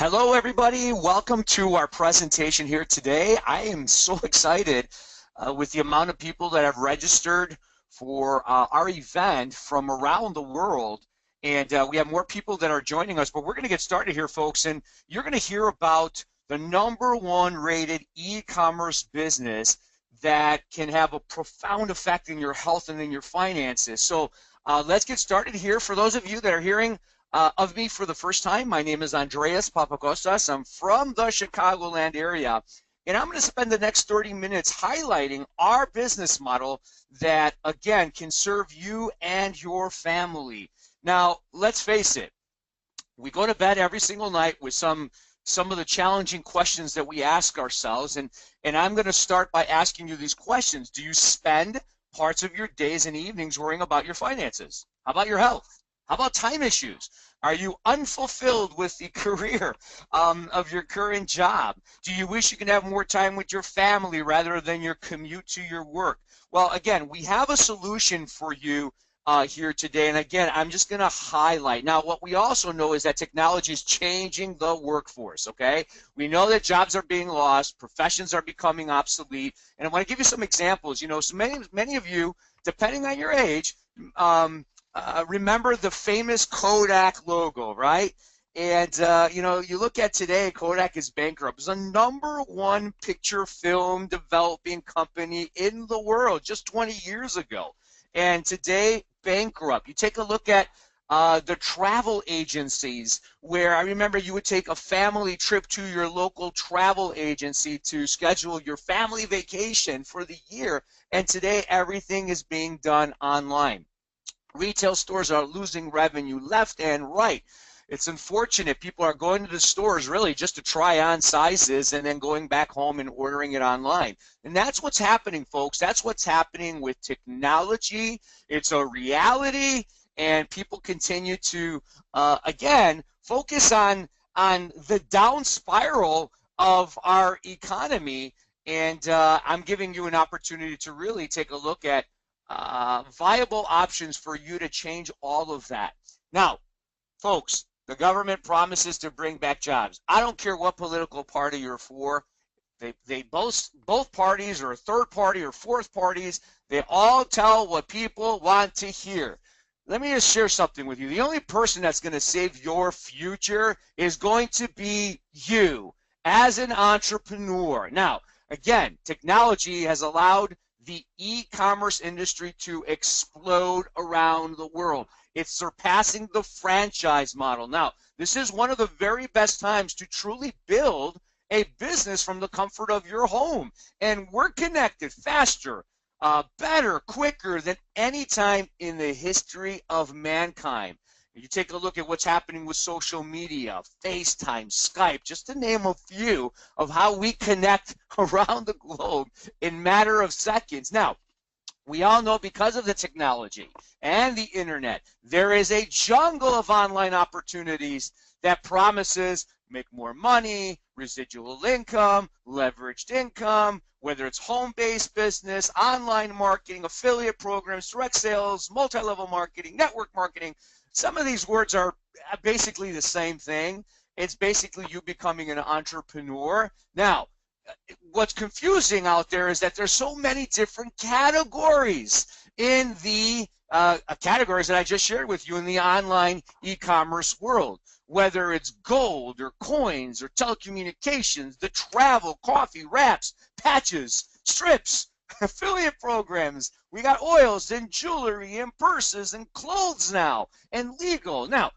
Hello, everybody. Welcome to our presentation here today. I am so excited with the amount of people that have registered for our event from around the world. And we have more people that are joining us, but we're going to get started here, folks. And you're going to hear about the #1 rated e-commerce business that can have a profound effect in your health and in your finances. So let's get started here. For those of you that are hearing of me for the first time, my name is Andreas Papakostas. I'm from the Chicagoland area, and I'm going to spend the next 30 minutes highlighting our business model that, again, can serve you and your family. Now, let's face it, we go to bed every single night with some of the challenging questions that we ask ourselves, and I'm going to start by asking you these questions. Do you spend parts of your days and evenings worrying about your finances? How about your health? How about time issues? Are you unfulfilled with the career of your current job? Do you wish you could have more time with your family rather than your commute to your work? Well, again, we have a solution for you here today. And again, I'm just going to highlight. Now, what we also know is that technology is changing the workforce, okay? We know that jobs are being lost, professions are becoming obsolete. And I want to give you some examples. You know, so many of you, depending on your age, remember the famous Kodak logo, right? And, you know, you look at today, Kodak is bankrupt. It's the #1 picture film developing company in the world just 20 years ago. And today, bankrupt. You take a look at the travel agencies, where I remember you would take a family trip to your local travel agency to schedule your family vacation for the year. And today, everything is being done online. Retail stores are losing revenue left and right. It's unfortunate. People are going to the stores really just to try on sizes and then going back home and ordering it online. And that's what's happening, folks. That's what's happening with technology. It's a reality, and people continue to, again, focus on the down spiral of our economy. And I'm giving you an opportunity to really take a look at viable options for you to change all of that. Now, folks, the government promises to bring back jobs. I don't care what political party you're for. They both parties, or third party or fourth parties, they all tell what people want to hear. Let me just share something with you. The only person that's going to save your future is going to be you as an entrepreneur. Now, again, technology has allowed the e-commerce industry to explode around the world. It's surpassing the franchise model. Now, this is one of the very best times to truly build a business from the comfort of your home. And we're connected faster, better, quicker than any time in the history of mankind. You take a look at what's happening with social media, FaceTime, Skype, just to name a few of how we connect around the globe in matter of seconds. Now, we all know because of the technology and the internet, there is a jungle of online opportunities that promises make more money, residual income, leveraged income, whether it's home-based business, online marketing, affiliate programs, direct sales, multi-level marketing, network marketing. Some of these words are basically the same thing. It's basically you becoming an entrepreneur. Now, what's confusing out there is that there's so many different categories in the categories that I just shared with you in the online e-commerce world. Whether it's gold or coins or telecommunications, the travel, coffee, wraps, patches, strips, affiliate programs. We got oils and jewelry and purses and clothes now, and legal. Now,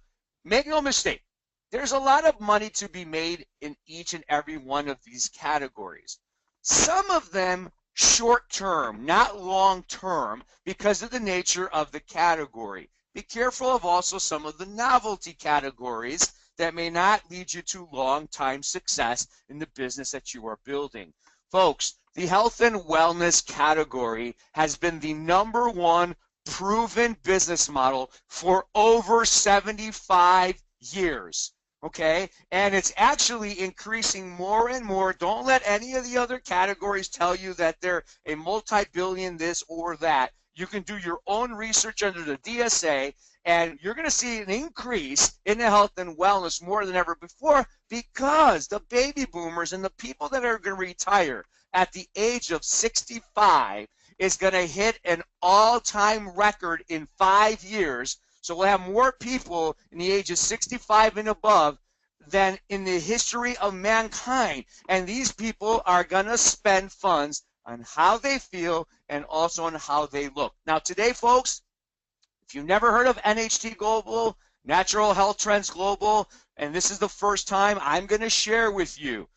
make no mistake, there's a lot of money to be made in each and every one of these categories. Some of them short-term, not long-term, because of the nature of the category. Be careful of also some of the novelty categories that may not lead you to long-time success in the business that you are building. Folks, the health and wellness category has been the #1 proven business model for over 75 years. Okay, and it's actually increasing more and more. Don't let any of the other categories tell you that they're a multi-billion this or that. You can do your own research under the DSA, And you're going to see an increase in the health and wellness more than ever before because the baby boomers and the people that are going to retire at the age of 65 is going to hit an all-time record in 5 years. So we'll have more people in the age of 65 and above than in the history of mankind. And these people are going to spend funds on how they feel and also on how they look. Now today, folks, if you've never heard of NHT Global, Natural Health Trends Global, and this is the first time, I'm going to share with you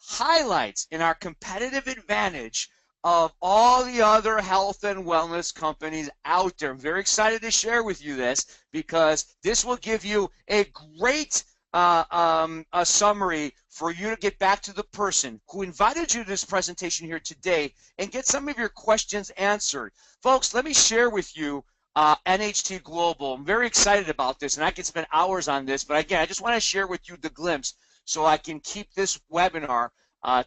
highlights in our competitive advantage of all the other health and wellness companies out there. I'm very excited to share with you this because this will give you a great a summary for you to get back to the person who invited you to this presentation here today and get some of your questions answered. Folks, let me share with you NHT Global. I'm very excited about this, and I could spend hours on this, but again, I just want to share with you the glimpse so I can keep this webinar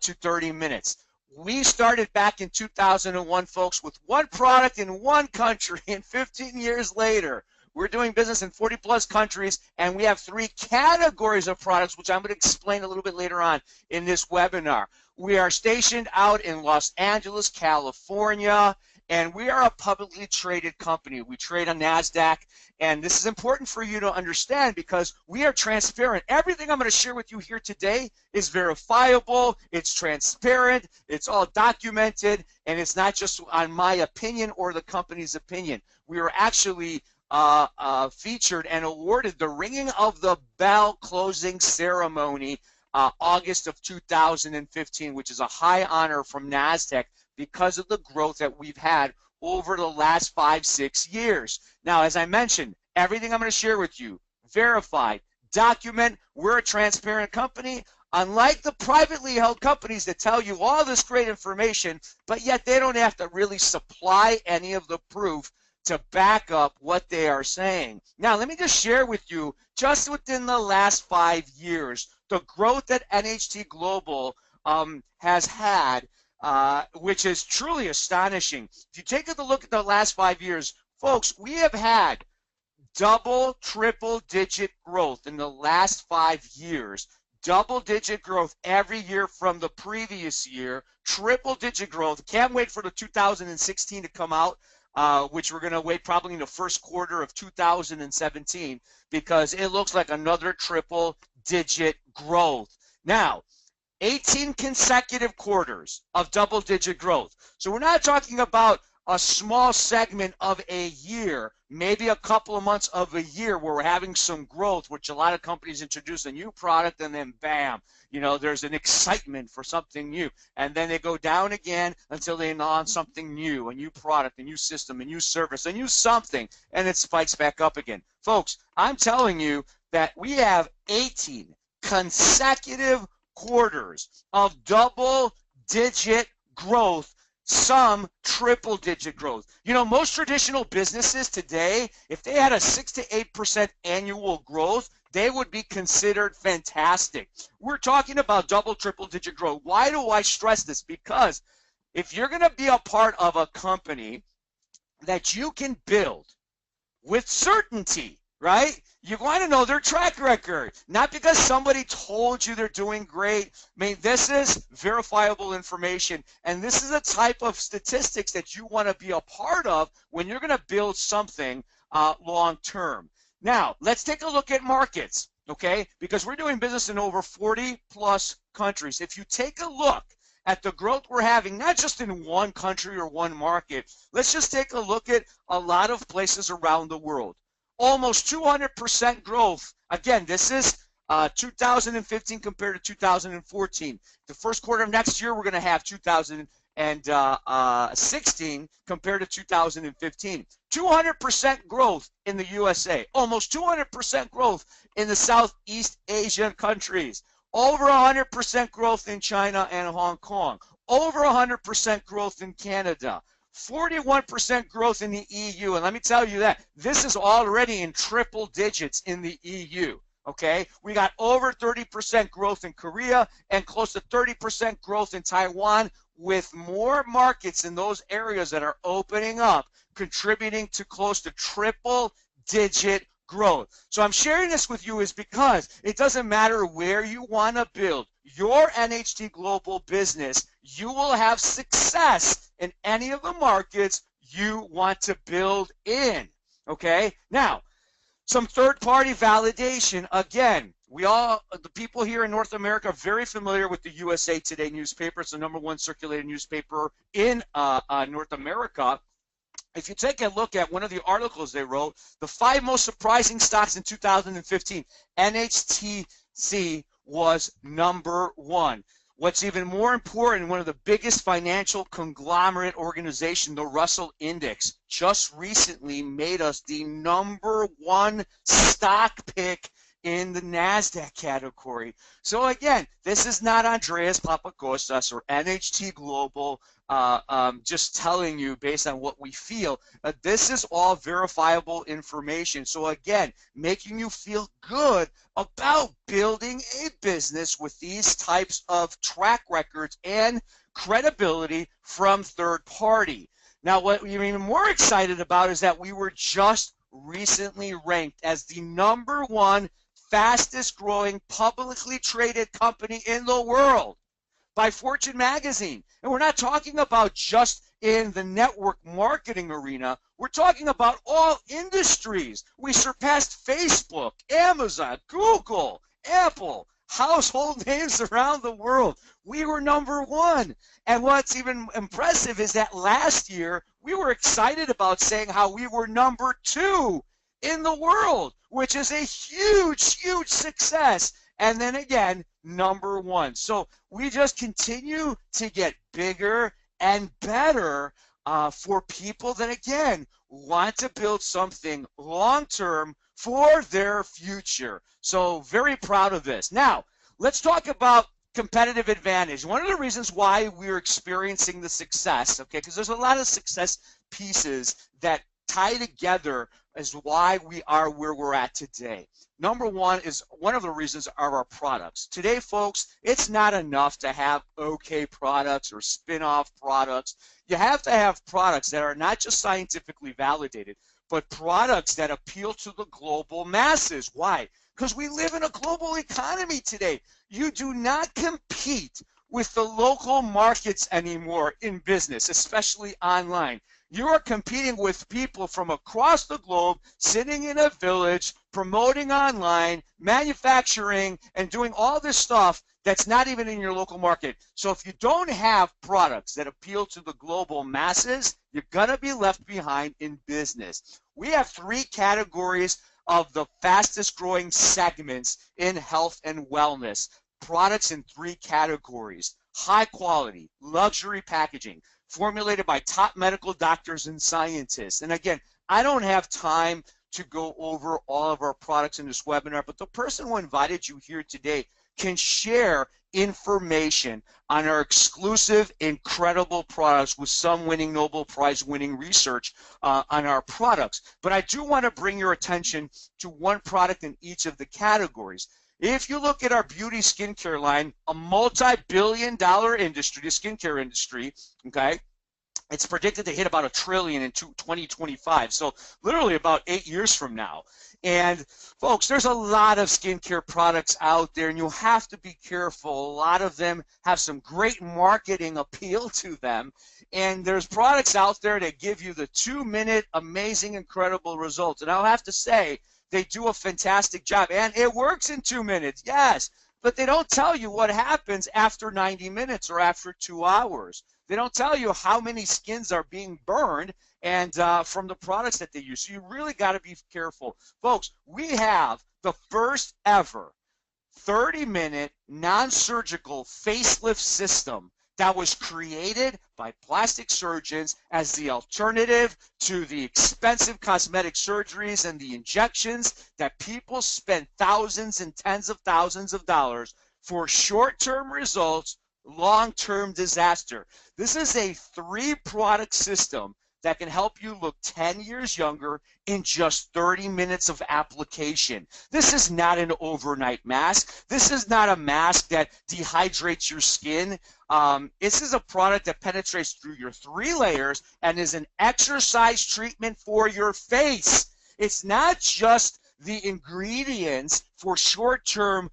to 30 minutes. We started back in 2001, folks, with one product in one country, and 15 years later, we're doing business in 40-plus countries, and we have 3 categories of products, which I'm going to explain a little bit later on in this webinar. We are stationed out in Los Angeles, California, and we are a publicly traded company. We trade on NASDAQ, and this is important for you to understand because we are transparent. Everything I'm going to share with you here today is verifiable, it's transparent, it's all documented, and it's not just on my opinion or the company's opinion. We are actually featured and awarded the Ringing of the Bell closing ceremony August of 2015, which is a high honor from NASDAQ because of the growth that we've had over the last 5-6 years. Now, as I mentioned, everything I'm going to share with you, verified, document, we're a transparent company. Unlike the privately held companies that tell you all this great information, but yet they don't have to really supply any of the proof to back up what they are saying. Now, let me just share with you, just within the last 5 years, the growth that NHT Global has had, which is truly astonishing. If you take a look at the last 5 years, folks, we have had double, triple-digit growth in the last 5 years. Double-digit growth every year from the previous year. Triple-digit growth. Can't wait for the 2016 to come out. Which we're going to wait probably in the first quarter of 2017 because it looks like another triple-digit growth. Now, 18 consecutive quarters of double-digit growth. So we're not talking about a small segment of a year, maybe a couple of months of a year where we're having some growth, which a lot of companies introduce a new product and then bam, you know, there's an excitement for something new. And then they go down again until they launch something new, a new product, a new system, a new service, a new something, and it spikes back up again. Folks, I'm telling you that we have 18 consecutive quarters of double-digit growth, some triple-digit growth. You know, most traditional businesses today, if they had a 6 to 8% annual growth, they would be considered fantastic. We're talking about double, triple-digit growth. Why do I stress this? Because if you're going to be a part of a company that you can build with certainty, right? You want to know their track record, not because somebody told you they're doing great. I mean, this is verifiable information, and this is a type of statistics that you want to be a part of when you're going to build something long term. Now, let's take a look at markets, okay? Because we're doing business in over 40-plus countries. If you take a look at the growth we're having, not just in one country or one market, let's just take a look at a lot of places around the world. Almost 200% growth. Again, this is 2015 compared to 2014. The first quarter of next year, we're going to have 2016 compared to 2015. 200% growth in the USA. Almost 200% growth in the Southeast Asian countries. Over 100% growth in China and Hong Kong. Over 100% growth in Canada. 41% growth in the EU, and let me tell you that this is already in triple digits in the EU, okay? We got over 30% growth in Korea and close to 30% growth in Taiwan, with more markets in those areas that are opening up, contributing to close to triple digit growth. So I'm sharing this with you is because it doesn't matter where you want to build your NHT Global business, you will have success in any of the markets you want to build in. Okay? Now, some third-party validation. Again, the people here in North America are very familiar with the USA Today newspaper. It's the #1 circulated newspaper in North America. If you take a look at one of the articles they wrote, the 5 most surprising stocks in 2015, NHTC was #1. What's even more important, one of the biggest financial conglomerate organization, the Russell Index, just recently made us the #1 stock pick in the NASDAQ category. So again, this is not Andreas Papakostas or NHT Global just telling you based on what we feel. This is all verifiable information. So again, making you feel good about building a business with these types of track records and credibility from third party. Now, what we're even more excited about is that we were just recently ranked as the #1 fastest growing publicly traded company in the world by Fortune magazine. And we're not talking about just in the network marketing arena. We're talking about all industries. We surpassed Facebook, Amazon, Google, Apple, household names around the world. We were #1. And what's even impressive is that last year we were excited about saying how we were #2 in the world, which is a huge, huge success. And then again, #1. So we just continue to get bigger and better for people that, again, want to build something long-term for their future. So very proud of this. Now, let's talk about competitive advantage. One of the reasons why we're experiencing the success, okay, because there's a lot of success pieces that tie together as why we are where we're at today. #1 is one of the reasons are our products. Today, folks, it's not enough to have okay products or spin-off products. You have to have products that are not just scientifically validated, but products that appeal to the global masses. Why? Because we live in a global economy today. You do not compete with the local markets anymore in business, especially online. You are competing with people from across the globe, sitting in a village, promoting online, manufacturing, and doing all this stuff that's not even in your local market. So if you don't have products that appeal to the global masses, you're going to be left behind in business. We have 3 categories of the fastest growing segments in health and wellness. Products in 3 categories: high quality, luxury packaging, formulated by top medical doctors and scientists. And again, I don't have time to go over all of our products in this webinar, but the person who invited you here today can share information on our exclusive, incredible products with some winning Nobel Prize winning research on our products. But I do want to bring your attention to one product in each of the categories. If you look at our beauty skincare line, a multi-billion-dollar industry, the skincare industry, okay, it's predicted to hit about $1 trillion in 2025, so literally about 8 years from now. And folks, there's a lot of skincare products out there, and you have to be careful. A lot of them have some great marketing appeal to them, and there's products out there that give you the 2-minute amazing, incredible results. And I'll have to say, they do a fantastic job, and it works in 2 minutes, yes, but they don't tell you what happens after 90 minutes or after 2 hours. They don't tell you how many skins are being burned and from the products that they use. So you really got to be careful. Folks, we have the first ever 30-minute non-surgical facelift system that was created by plastic surgeons as the alternative to the expensive cosmetic surgeries and the injections that people spend thousands and tens of thousands of dollars for short-term results, long-term disaster. This is a 3-product system that can help you look 10 years younger in just 30 minutes of application. This is not an overnight mask. This is not a mask that dehydrates your skin. This is a product that penetrates through your 3 layers and is an exercise treatment for your face. It's not just the ingredients for short-term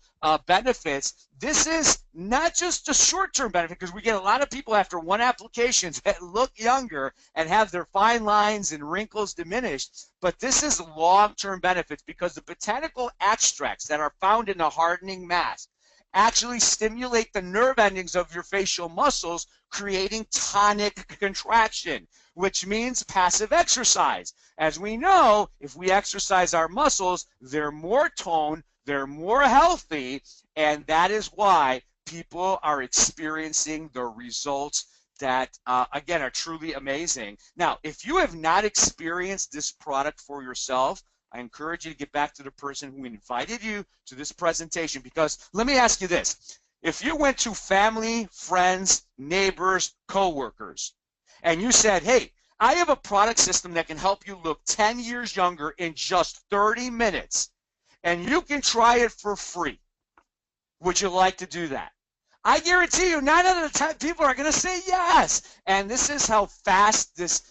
benefits. This is not just a short-term benefit, because we get a lot of people after one application that look younger and have their fine lines and wrinkles diminished, but this is long-term benefits because the botanical extracts that are found in the hardening mask actually stimulate the nerve endings of your facial muscles, creating tonic contraction, which means passive exercise. As we know, if we exercise our muscles, they're more toned, they're more healthy, and that is why people are experiencing the results that, again, are truly amazing. Now, if you have not experienced this product for yourself, I encourage you to get back to the person who invited you to this presentation, because let me ask you this. If you went to family, friends, neighbors, coworkers, and you said, hey, I have a product system that can help you look 10 years younger in just 30 minutes, and you can try it for free, would you like to do that? I guarantee you 9 out of 10 people are going to say yes. And this is how fast this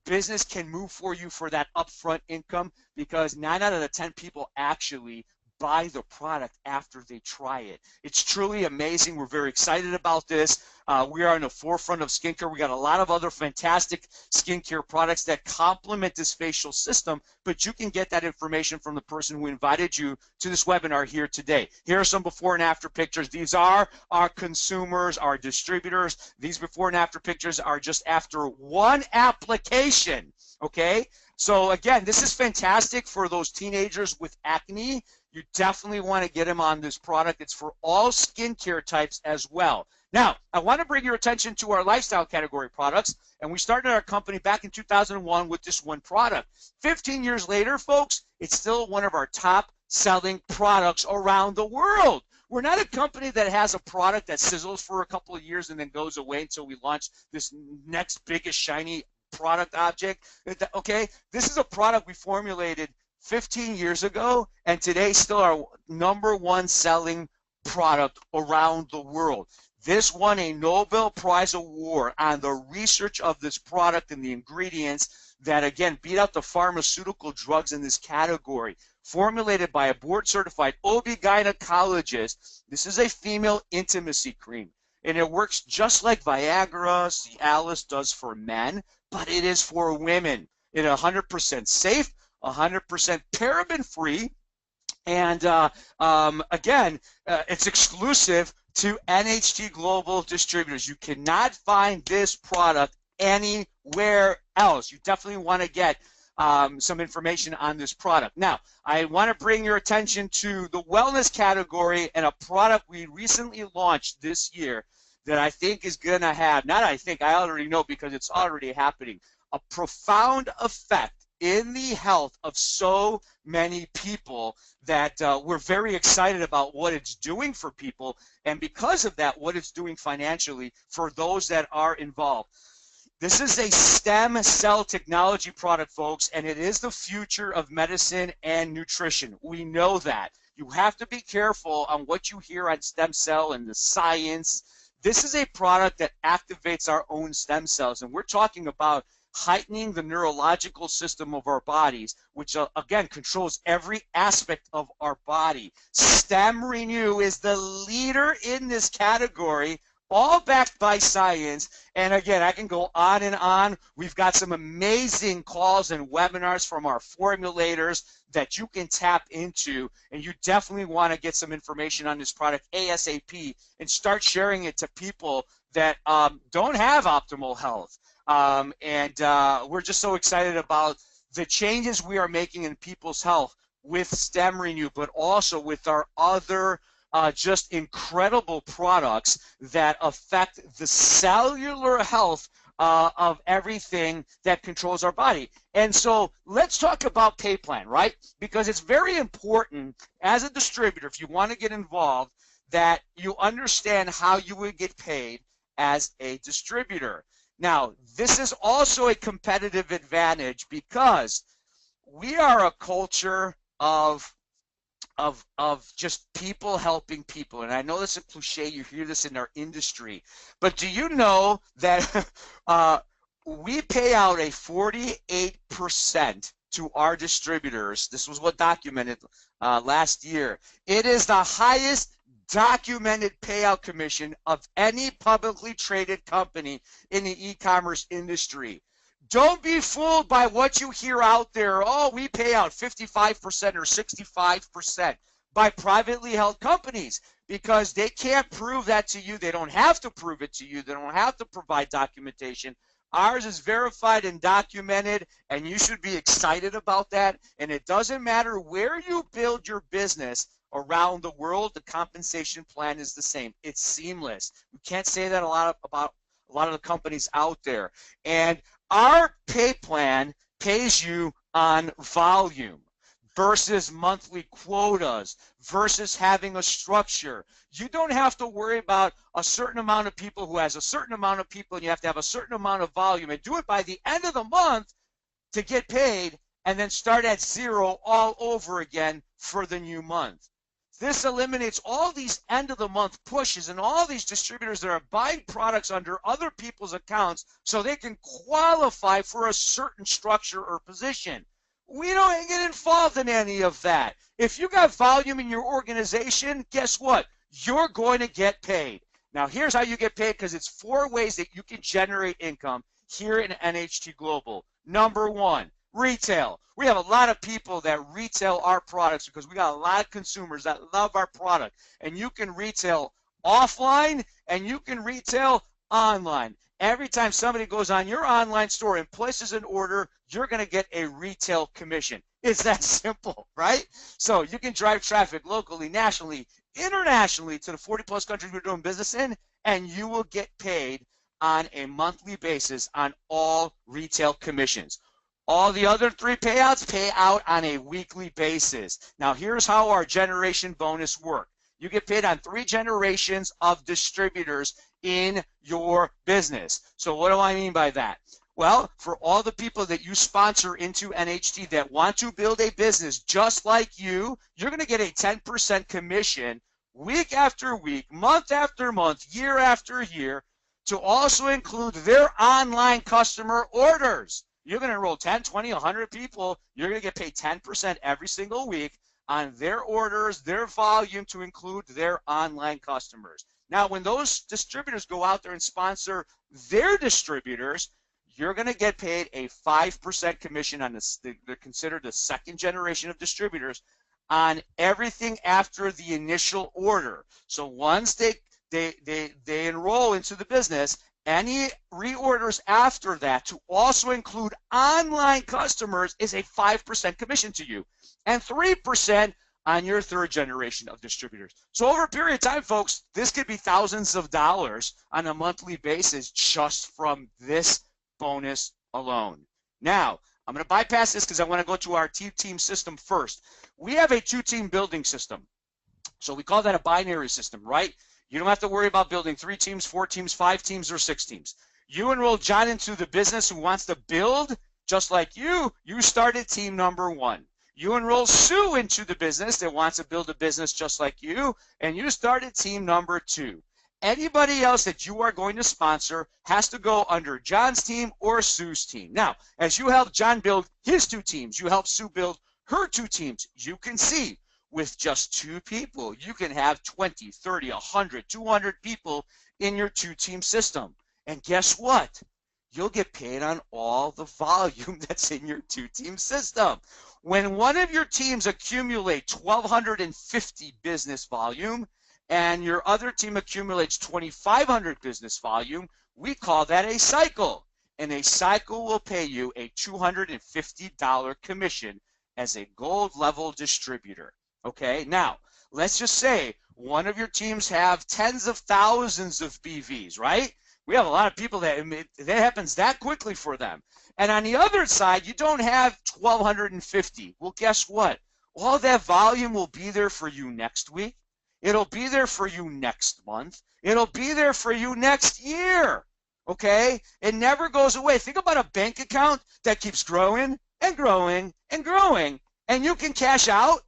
business can move for you for that upfront income, because 9 out of the 10 people actually buy the product after they try it. It's truly amazing. We're very excited about this. We are in the forefront of skincare. We got a lot of other fantastic skincare products that complement this facial system, but you can get that information from the person who invited you to this webinar here today. Here are some before and after pictures. These are our consumers, our distributors. These before and after pictures are just after one application, okay? So again, this is fantastic for those teenagers with acne. You definitely want to get them on this product. It's for all skincare types as well. Now, I want to bring your attention to our lifestyle category products, and we started our company back in 2001 with this one product. 15 years later, folks, it's still one of our top-selling products around the world. We're not a company that has a product that sizzles for a couple of years and then goes away until we launch this next biggest shiny product object. Okay, this is a product we formulated 15 years ago, and today still our #1 selling product around the world. This won a Nobel Prize award on the research of this product and the ingredients that, again, beat out the pharmaceutical drugs in this category. Formulated by a board-certified OB-gynecologist, this is a female intimacy cream, and it works just like Viagra, Cialis does for men, but it is for women. It's 100% safe, 100% paraben-free, and again, it's exclusive to NHT Global distributors. You cannot find this product anywhere else. You definitely want to get some information on this product. Now, I want to bring your attention to the wellness category and a product we recently launched this year that I think is going to have, not I think, I already know because it's already happening, a profound effect in the health of so many people that we're very excited about what it's doing for people, and because of that, what it's doing financially for those that are involved. This is a stem cell technology product, folks, and it is the future of medicine and nutrition. We know that. You have to be careful on what you hear on stem cell and the science. This is a product that activates our own stem cells, and we're talking about heightening the neurological system of our bodies, which again controls every aspect of our body. Stem Renew is the leader in this category, all backed by science. And again, I can go on and on. We've got some amazing calls and webinars from our formulators that you can tap into, and you definitely want to get some information on this product ASAP and start sharing it to people that don't have optimal health. We're just so excited about the changes we are making in people's health with Stem Renew, but also with our other just incredible products that affect the cellular health of everything that controls our body. And so let's talk about pay plan, right? Because it's very important as a distributor, if you want to get involved, that you understand how you would get paid as a distributor. Now, this is also a competitive advantage because we are a culture of just people helping people. And I know that's a cliche, you hear this in our industry, but do you know that we pay out a 48% to our distributors. This was what documented last year. It is the highest documented payout commission of any publicly traded company in the e-commerce industry. Don't be fooled by what you hear out there. Oh, we pay out 55% or 65% by privately held companies, because they can't prove that to you. They don't have to prove it to you. They don't have to provide documentation. Ours is verified and documented, and you should be excited about that. And it doesn't matter where you build your business around the world, the compensation plan is the same. It's seamless. We can't say that about a lot of the companies out there. And our pay plan pays you on volume versus monthly quotas versus having a structure. You don't have to worry about a certain amount of people who has a certain amount of people, and you have to have a certain amount of volume and do it by the end of the month to get paid, and then start at zero all over again for the new month. This eliminates all these end of the month pushes and all these distributors that are buying products under other people's accounts so they can qualify for a certain structure or position. We don't get involved in any of that. If you got volume in your organization, guess what? You're going to get paid. Now, here's how you get paid, because it's 4 ways that you can generate income here in NHT Global. Number 1, retail. We have a lot of people that retail our products because we got a lot of consumers that love our product. And you can retail offline and you can retail online. Every time somebody goes on your online store and places an order, you're going to get a retail commission. It's that simple, right? So you can drive traffic locally, nationally, internationally to the 40-plus countries we're doing business in, and you will get paid on a monthly basis on all retail commissions. All the other 3 payouts pay out on a weekly basis. Now, here's how our generation bonus works. You get paid on 3 generations of distributors in your business. So what do I mean by that? Well, for all the people that you sponsor into NHT that want to build a business just like you're going to get a 10% commission week after week, month after month, year after year, to also include their online customer orders. You're going to enroll 10, 20, 100 people. You're going to get paid 10% every single week on their orders, their volume, to include their online customers. Now, when those distributors go out there and sponsor their distributors, you're going to get paid a 5% commission on this. They're considered the second generation of distributors on everything after the initial order. So once they enroll into the business, any reorders after that to also include online customers is a 5% commission to you, and 3% on your 3rd generation of distributors. So over a period of time, folks, this could be thousands of dollars on a monthly basis just from this bonus alone. Now, I'm going to bypass this because I want to go to our team system first. We have a 2-team building system. So we call that a binary system, right? You don't have to worry about building 3 teams, 4 teams, 5 teams, or 6 teams. You enroll John into the business who wants to build just like you started team number 1. You enroll Sue into the business that wants to build a business just like you, and you started team number 2. Anybody else that you are going to sponsor has to go under John's team or Sue's team. Now, as you help John build his 2 teams, you help Sue build her 2 teams. You can see with just 2 people, you can have 20, 30, 100, 200 people in your 2-team system. And guess what? You'll get paid on all the volume that's in your 2-team system. When one of your teams accumulate 1,250 business volume and your other team accumulates 2,500 business volume, we call that a cycle. And a cycle will pay you a $250 commission as a gold level distributor. Okay, now let's just say one of your teams have tens of thousands of BVs, right? We have a lot of people that happens that quickly for them. And on the other side, you don't have 1,250. Well, guess what? All that volume will be there for you next week. It'll be there for you next month. It'll be there for you next year. Okay? It never goes away. Think about a bank account that keeps growing and growing and growing. And you can cash out.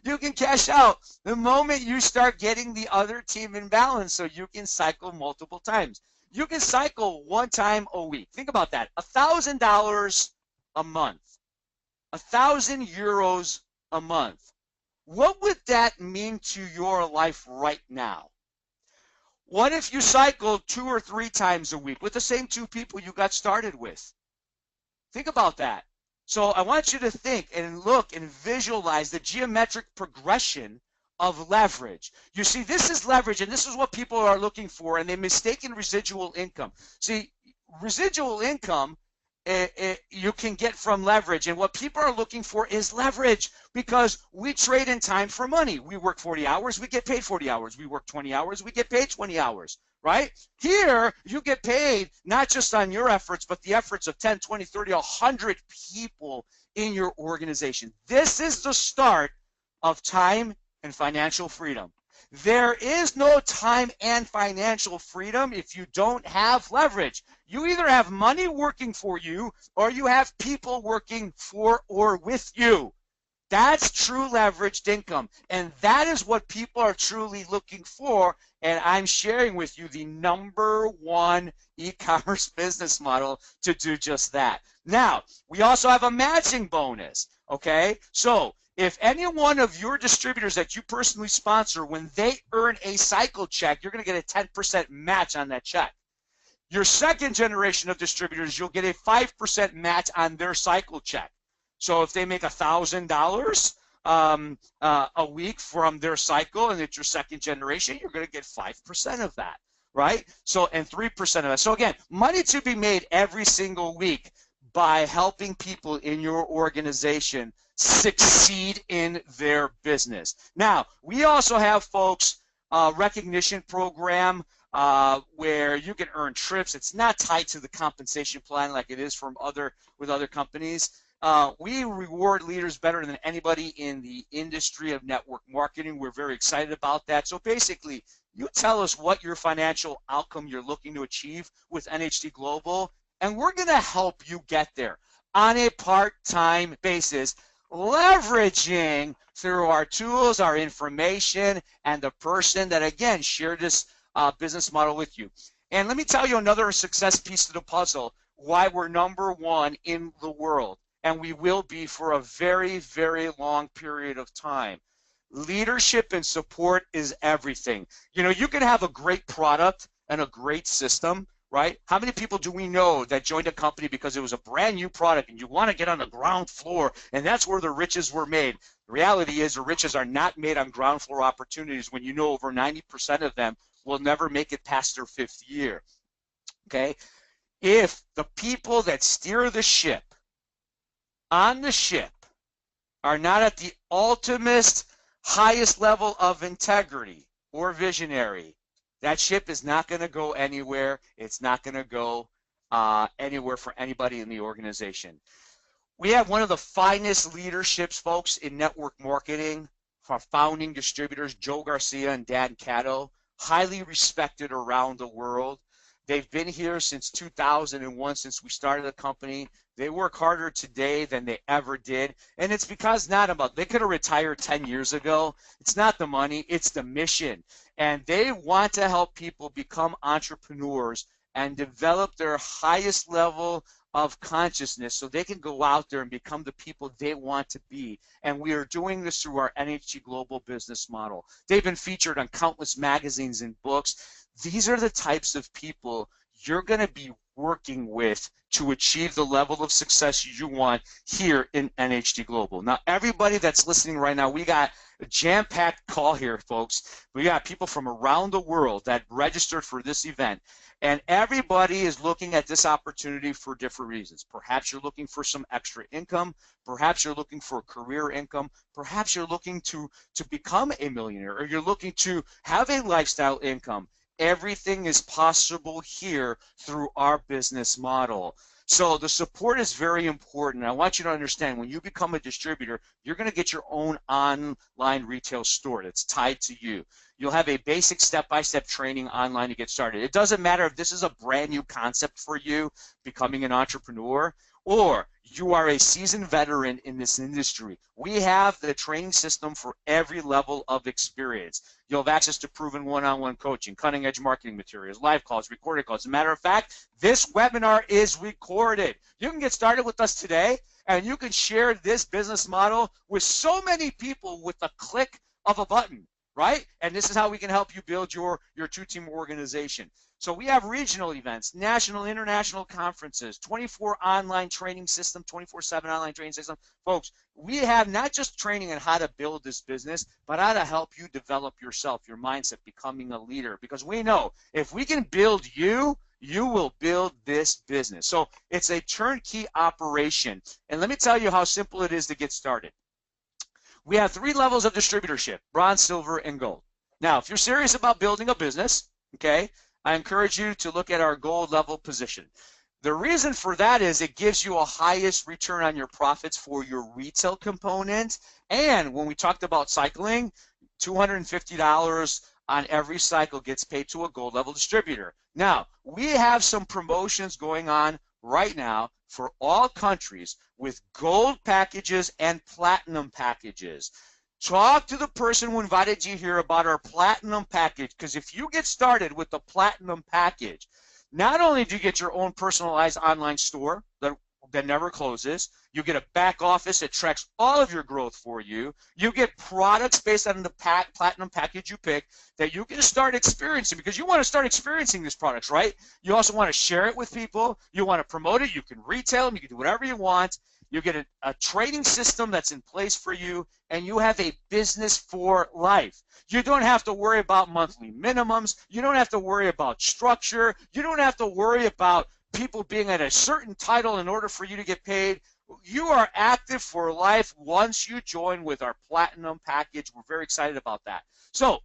You can cash out the moment you start getting the other team in balance, so you can cycle multiple times. You can cycle one time a week. Think about that. $1,000 a month. 1,000 euros a month. What would that mean to your life right now? What if you cycled 2 or 3 times a week with the same 2 people you got started with? Think about that. So I want you to think and look and visualize the geometric progression of leverage. You see, this is leverage, and this is what people are looking for, and they mistaken residual income. See, residual income you can get from leverage, and what people are looking for is leverage, because we trade in time for money. We work 40 hours, we get paid 40 hours. We work 20 hours, we get paid 20 hours, right? Here, you get paid not just on your efforts, but the efforts of 10, 20, 30, 100 people in your organization. This is the start of time and financial freedom. There is no time and financial freedom if you don't have leverage. You either have money working for you or you have people working for or with you. That's true leveraged income, and that is what people are truly looking for, and I'm sharing with you the #1 e-commerce business model to do just that. Now, we also have a matching bonus, okay? So if any one of your distributors that you personally sponsor, when they earn a cycle check, you're going to get a 10% match on that check. Your second generation of distributors, you'll get a 5% match on their cycle check. So if they make $1,000 a week from their cycle and it's your second generation, you're going to get 5% of that, right? So, and 3% of that. So again, money to be made every single week by helping people in your organization succeed in their business. Now, we also have, folks, a recognition program where you can earn trips. It's not tied to the compensation plan like it is with other companies. We reward leaders better than anybody in the industry of network marketing. We're very excited about that. So basically, you tell us what your financial outcome you're looking to achieve with NHT Global, and we're going to help you get there on a part-time basis, leveraging through our tools, our information, and the person that, again, shared this business model with you. And let me tell you another success piece to the puzzle, why we're #1 in the world, and we will be for a very, very long period of time. Leadership and support is everything. You know, you can have a great product and a great system, right? How many people do we know that joined a company because it was a brand new product and you want to get on the ground floor, and that's where the riches were made? The reality is the riches are not made on ground floor opportunities when you know over 90% of them will never make it past their 5th year, okay? If the people that steer the ship on the ship are not at the ultimate highest level of integrity or visionary, that ship is not going to go anywhere. It's not going to go anywhere for anybody in the organization. We have one of the finest leaderships, folks, in network marketing, our founding distributors, Joe Garcia and Dan Cato, highly respected around the world. They've been here since 2001, since we started the company. They work harder today than they ever did, and it's because they could have retired 10 years ago. It's not the money, it's the mission, and they want to help people become entrepreneurs and develop their highest level of consciousness so they can go out there and become the people they want to be. And we are doing this through our NHT Global business model. They've been featured on countless magazines and books. These are the types of people you're going to be working with to achieve the level of success you want here in NHT Global. Now, everybody that's listening right now, we got a jam-packed call here, folks. We got people from around the world that registered for this event. And everybody is looking at this opportunity for different reasons. Perhaps you're looking for some extra income. Perhaps you're looking for a career income. Perhaps you're looking to become a millionaire, or you're looking to have a lifestyle income. Everything is possible here through our business model. So the support is very important. I want you to understand, when you become a distributor, you're going to get your own online retail store that's tied to you. You'll have a basic step-by-step training online to get started. It doesn't matter if this is a brand new concept for you, becoming an entrepreneur, or you are a seasoned veteran in this industry. We have the training system for every level of experience. You'll have access to proven one-on-one coaching, cutting-edge marketing materials, live calls, recorded calls. As a matter of fact, this webinar is recorded. You can get started with us today, and you can share this business model with so many people with a click of a button, right? And this is how we can help you build your two-team organization. So we have regional events, national, international conferences, 24 online training system, 24/7 online training system. Folks, we have not just training on how to build this business, but how to help you develop yourself, your mindset, becoming a leader. Because we know if we can build you, you will build this business. So it's a turnkey operation. And let me tell you how simple it is to get started. We have 3 levels of distributorship: bronze, silver, and gold. Now, if you're serious about building a business, okay, I encourage you to look at our gold level position. The reason for that is it gives you a highest return on your profits for your retail component. And when we talked about cycling, $250 on every cycle gets paid to a gold level distributor. Now, we have some promotions going on right now for all countries with gold packages and platinum packages. Talk to the person who invited you here about our platinum package, because if you get started with the platinum package, not only do you get your own personalized online store that never closes, you get a back office that tracks all of your growth for you, you get products based on the platinum package you pick that you can start experiencing, because you want to start experiencing these products, right? You also want to share it with people, you want to promote it, you can retail them, you can do whatever you want. You get a trading system that's in place for you, and you have a business for life. You don't have to worry about monthly minimums. You don't have to worry about structure. You don't have to worry about people being at a certain title in order for you to get paid. You are active for life once you join with our platinum package. We're very excited about that. So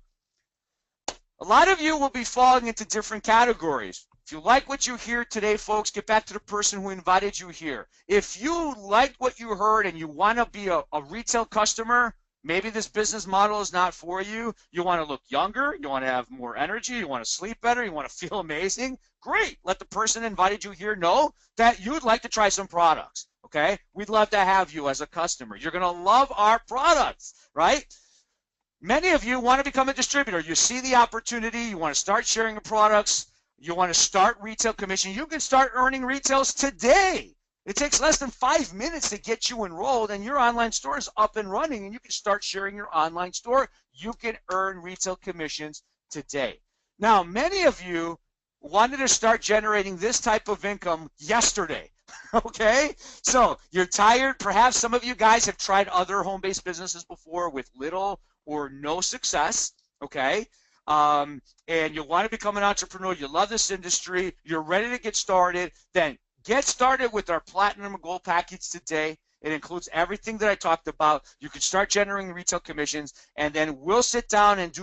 a lot of you will be falling into different categories. If you like what you hear today, folks, get back to the person who invited you here. If you liked what you heard and you want to be a retail customer, maybe this business model is not for you. You want to look younger, you want to have more energy, you want to sleep better, you want to feel amazing. Great. Let the person who invited you here know that you'd like to try some products, okay? We'd love to have you as a customer. You're going to love our products, right? Many of you want to become a distributor. You see the opportunity. You want to start sharing the products. You want to start retail commission. You can start earning retails today. It takes less than 5 minutes to get you enrolled, and your online store is up and running, and you can start sharing your online store. You can earn retail commissions today. Now, many of you wanted to start generating this type of income yesterday, okay? So you're tired. Perhaps some of you guys have tried other home-based businesses before with little or no success, okay? And you want to become an entrepreneur, you love this industry, you're ready to get started, then get started with our Platinum and Gold package today. It includes everything that I talked about. You can start generating retail commissions, and then we'll sit down and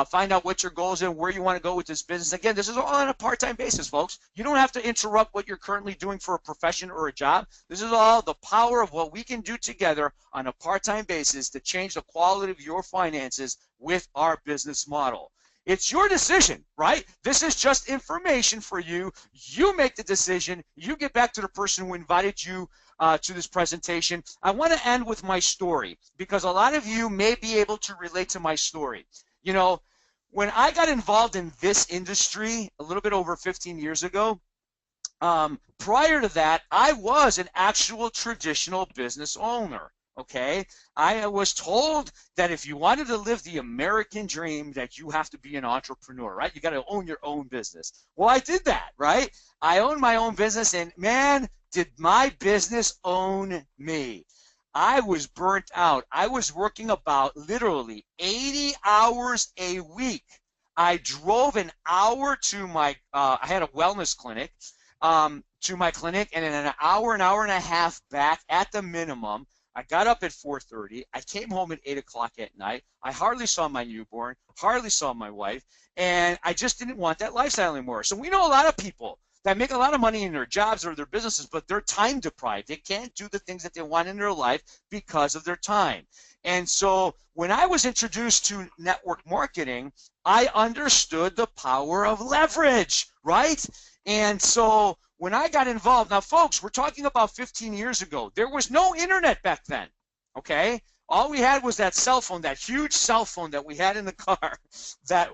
find out what your goals are and where you want to go with this business. Again, this is all on a part-time basis, folks. You don't have to interrupt what you're currently doing for a profession or a job. This is all the power of what we can do together on a part-time basis to change the quality of your finances with our business model. It's your decision, right? This is just information for you. You make the decision. You get back to the person who invited you to this presentation. I want to end with my story because a lot of you may be able to relate to my story. You know, when I got involved in this industry a little bit over 15 years ago, prior to that, I was an actual traditional business owner. Okay, I was told that if you wanted to live the American dream, that you have to be an entrepreneur, right? You got to own your own business. Well, I did that, right? I owned my own business, and man, did my business own me. I was burnt out. I was working about literally 80 hours a week. I drove an hour to my, I had a wellness clinic, to my clinic, and in an hour and a half back at the minimum. I got up at 4:30. I came home at 8 o'clock at night. I hardly saw my newborn, hardly saw my wife, and I just didn't want that lifestyle anymore. So we know a lot of people that make a lot of money in their jobs or their businesses, but they're time deprived. They can't do the things that they want in their life because of their time. And so when I was introduced to network marketing, I understood the power of leverage, right? And so when I got involved, now folks, we're talking about 15 years ago. There was no internet back then, okay? All we had was that cell phone, that huge cell phone that we had in the car that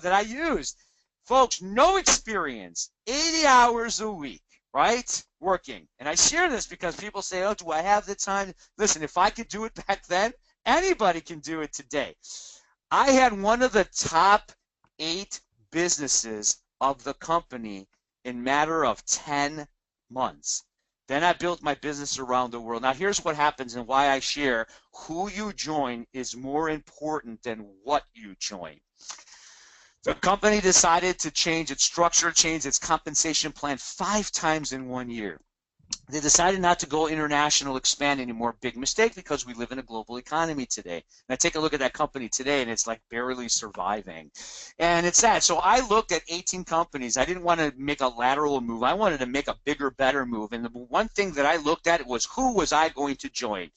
that I used. Folks, no experience, 80 hours a week, right? Working. And I share this because people say, oh, do I have the time? Listen, if I could do it back then, anybody can do it today. I had one of the top 8 businesses of the company in matter of 10 months. Then I built my business around the world. Now here's what happens and why I share. Who you join is more important than what you join. The company decided to change its structure, change its compensation plan 5 times in 1 year. They decided not to go international, expand anymore. Big mistake, because we live in a global economy today. And I take a look at that company today, and it's like barely surviving. And it's sad. So I looked at 18 companies. I didn't want to make a lateral move. I wanted to make a bigger, better move. And the one thing that I looked at was, who was I going to join?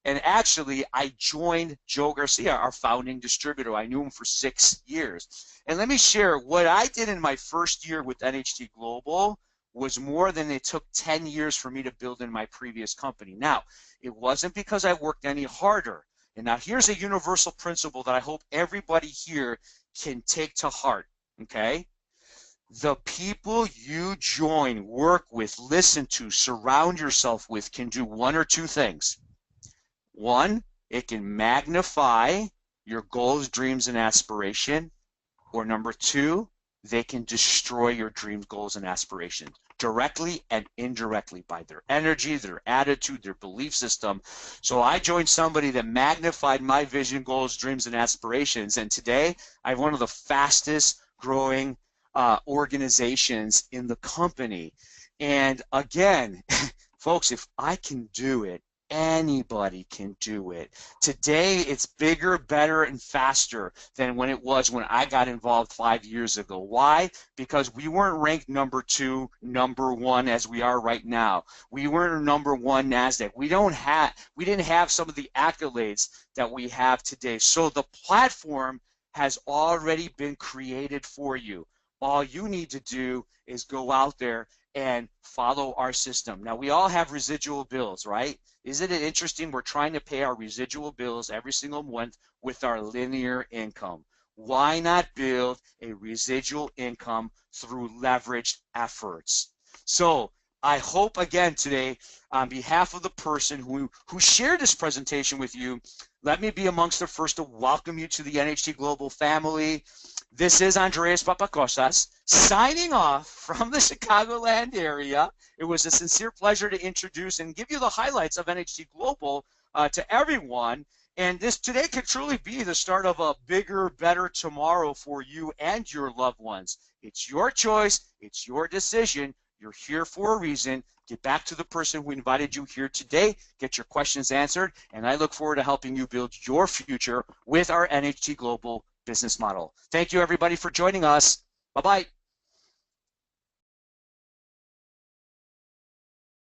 And actually, I joined Joe Garcia, our founding distributor. I knew him for 6 years. And let me share what I did in my first year with NHT Global was more than it took 10 years for me to build in my previous company. Now, it wasn't because I worked any harder. And now here's a universal principle that I hope everybody here can take to heart, okay? The people you join, work with, listen to, surround yourself with can do one or two things. One, it can magnify your goals, dreams, and aspiration. Or number two, they can destroy your dreams, goals, and aspirations directly and indirectly by their energy, their attitude, their belief system. So I joined somebody that magnified my vision, goals, dreams, and aspirations. And today, I have one of the fastest growing organizations in the company. And again, folks, if I can do it, anybody can do it. Today, it's bigger, better, and faster than when it was when I got involved 5 years ago. Why? Because we weren't ranked number 2, number 1 as we are right now. We weren't number 1 NASDAQ. We didn't have some of the accolades that we have today. So the platform has already been created for you. All you need to do is go out there and follow our system. Now, we all have residual bills, right? Isn't it interesting? We're trying to pay our residual bills every single month with our linear income. Why not build a residual income through leveraged efforts? So I hope, again, today, on behalf of the person who shared this presentation with you, let me be amongst the first to welcome you to the NHT Global family. This is Andreas Papakostas signing off from the Chicagoland area. It was a sincere pleasure to introduce and give you the highlights of NHT Global to everyone. And this today could truly be the start of a bigger, better tomorrow for you and your loved ones. It's your choice. It's your decision. You're here for a reason. Get back to the person who invited you here today. Get your questions answered. And I look forward to helping you build your future with our NHT Global business model. Thank you, everybody, for joining us. Bye-bye.